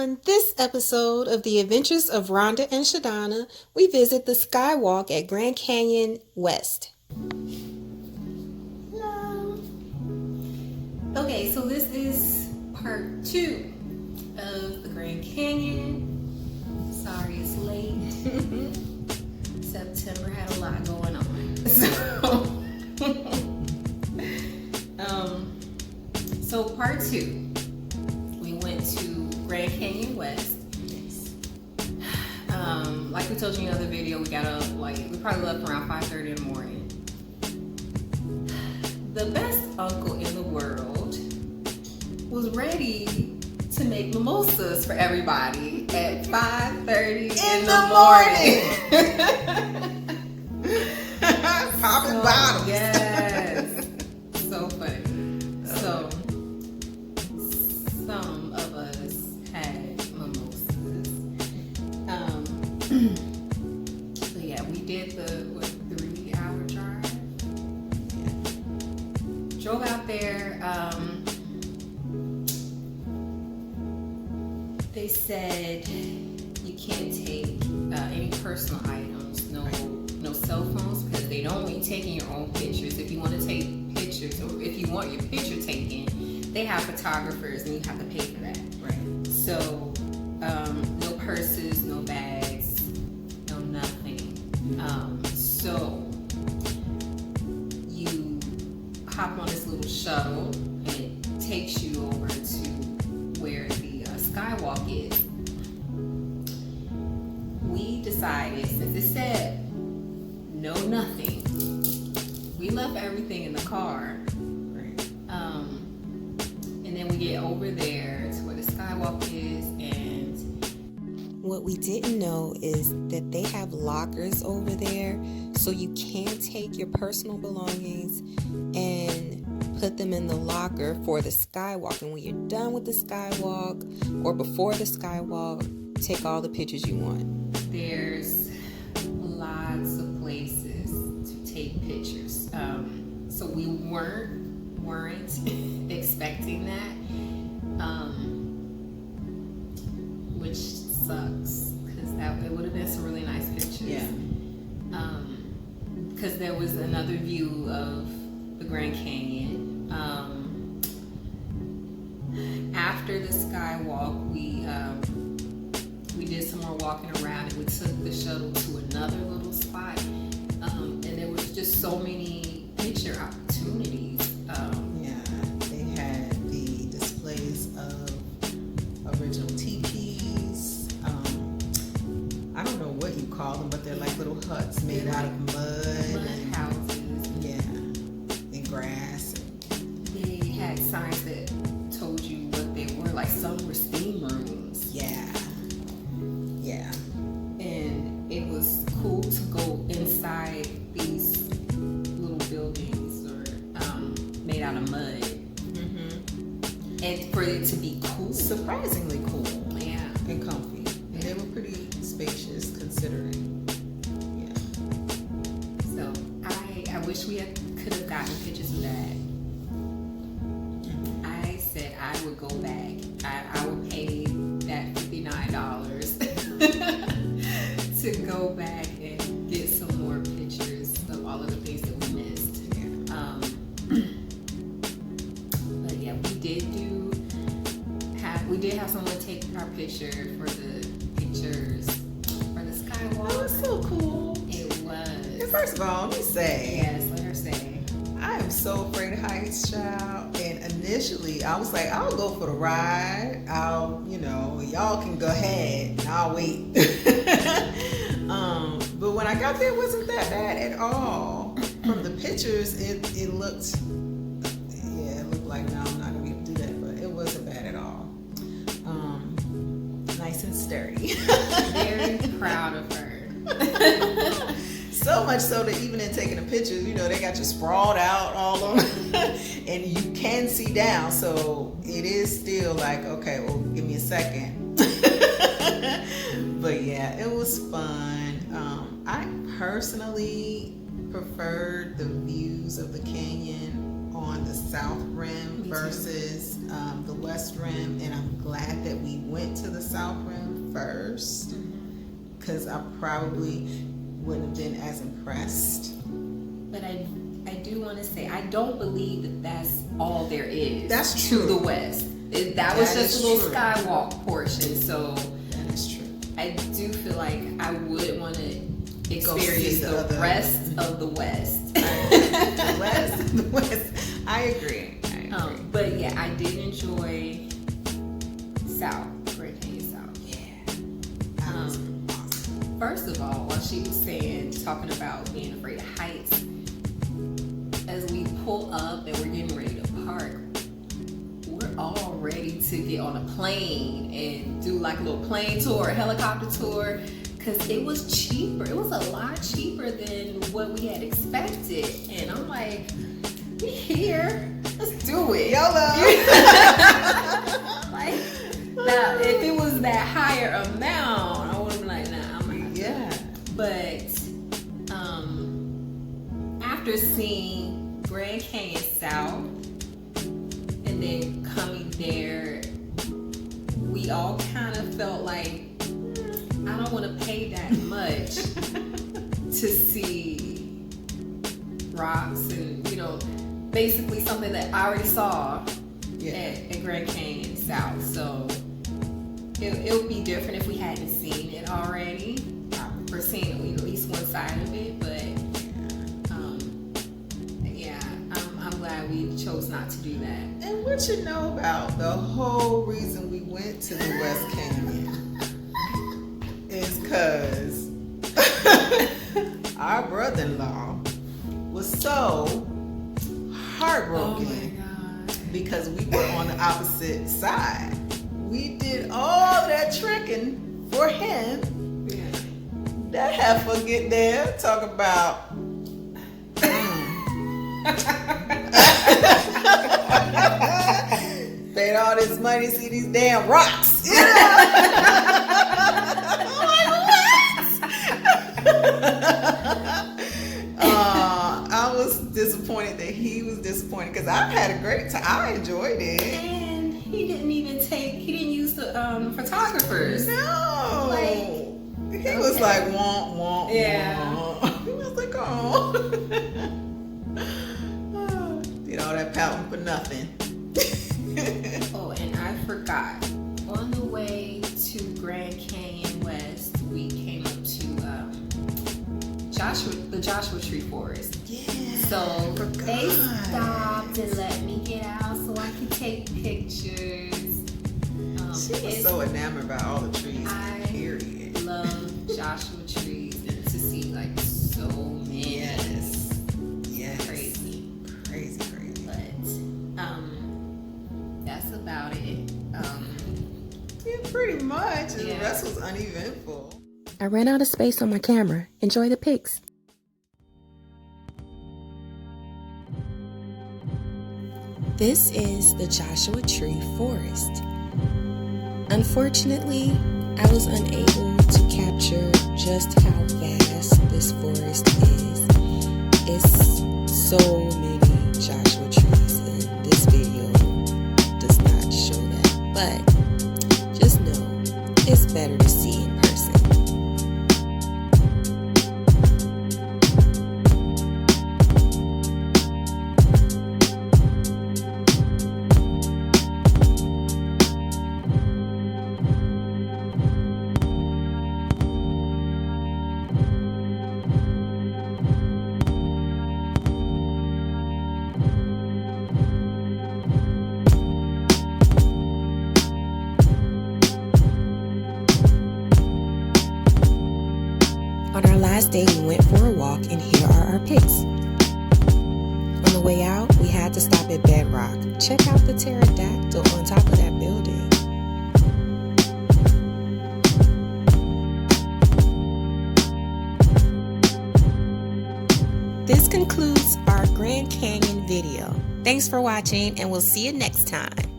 On this episode of The Adventures of Rhonda and Shadonna, we visit the Skywalk at Grand Canyon West. Hello. Okay, so this is part 2 of the Grand Canyon. Sorry it's late. September had a lot going on. So part 2, we went to Grand Canyon West. Like we told you in the other video, we got up we probably left around 5:30 in the morning. The best uncle in the world was ready to make mimosas for everybody at 5:30 in the morning. Popping bottles. Yes. So funny. So some of us had mimosas. But yeah, we did the 3-hour drive. Drove out there. They said you can't take any personal items, no cell phones, because they don't want you taking your own pictures. If you want to take pictures, or if you want your picture taken, they have photographers and you have to pay for that. Right. So, no purses, no bags, no nothing. So, you hop on this little shuttle and it takes you over to where the Skywalk is. We decided, since it said no nothing, we left everything in the car. And then we get over there to where the Skywalk is, and what we didn't know is that they have lockers over there, so you can take your personal belongings and put them in the locker for the Skywalk. And when you're done with the Skywalk or before the Skywalk, take all the pictures you want. There's lots of places to take pictures. So we weren't expecting that, which sucks, because it would have been some really nice pictures. Yeah. Because there was another view of the Grand Canyon. After the Skywalk, we did some more walking around, and we took the shuttle to another little spot, and there was just so many picture opportunities. They had the displays of original teepees. I don't know what you call them, but they're like little huts made out of mud houses. Yeah, and grass. They had signs that told you what they were. Like, some were steam rooms. Yeah. And it was cool to go inside these little buildings or made out of mud. Mm-hmm. And for it to be cool. Surprisingly cool. Yeah. And comfy. And they were pretty spacious considering. Yeah. So I wish we could have gotten pictures of that. Mm-hmm. I said I would go back. I would pay that $59 to go back and get some more pictures of all of the things that we missed. Yeah. But yeah, we did have someone take our picture for the pictures for the Skywalk. That was so cool. It was. And first of all, let me say. Yes, let her say. I am so afraid of heights, child. And initially, I was like, I'll go for the ride. Y'all can go ahead and I'll wait. But when I got there, it wasn't that bad at all. From the pictures, it looked like, no, I'm not going to be able to do that. But it wasn't bad at all. Nice and sturdy. Very proud of her. So much so that even in taking the pictures, they got you sprawled out all over, and you can see down. So it is still like, okay, well, give me a second. But yeah, it was fun. I personally preferred the views of the canyon on the south rim versus the west rim, and I'm glad that we went to the south first, because I probably wouldn't have been as impressed. But I do want to say, I don't believe that that's all there is. That's to true. the west. That was just is a little true. skywalk portion. So That is true. I do feel like I would want to see experience the the other- rest of the west. The West. I agree. But yeah, I did enjoy South, Grand Canyon South. Yeah. That was awesome. First of all, while she was talking about being afraid of heights, as we pull up and we're getting ready to park, we're all ready to get on a plane and do like a little plane tour, a helicopter tour, because it was cheaper. It was a lot cheaper than what we had expected. And I'm like, we here, let's do it. YOLO. Like, now, if it was that higher amount, I would have been like, nah, I'm not. Yeah. But after seeing Grand Canyon South and then coming there, we all kind of felt like, I don't want to pay that much to see rocks and, basically something that I already saw at Grand Canyon South. So it would be different if we hadn't seen it already. We're seeing at least one side of it, but yeah, I'm glad we chose not to do that. And what you know about the whole reason we went to the West Canyon is because our brother-in-law was so heartbroken. Oh my God. Because we were on the opposite side. We did all that trekking for him. Yeah. That heifer get there, talk about paid all this money to see these damn rocks. You know? I'm like, what? I was disappointed that he was disappointed because I had a great time. I enjoyed it. And he didn't use the photographers. No. Like, he was like, womp, womp, Yeah. womp. He was like, oh. Did all that pouting for nothing. Oh, and I forgot. On the way to Grand Canyon West, we came up to the Joshua Tree Forest. Yeah. So forgot. they stopped and let me get out so I could take pictures. She was so enamored by all the trees. I Period. love Joshua trees, and to see like so many. Yes. Yes. Crazy. Crazy. But that's about it. Yeah, pretty much. And Yeah. the rest was uneventful. I ran out of space on my camera. Enjoy the pics. This is the Joshua Tree Forest. Unfortunately, I was unable to capture just how vast this forest is. It's so many Joshua trees, and this video does not show that. But just know, it's better to see in person. On our last day, we went for a walk, and here are our pics. On the way out, we had to stop at Bedrock. Check out the pterodactyl on top of that building. This concludes our Grand Canyon video. Thanks for watching, and we'll see you next time.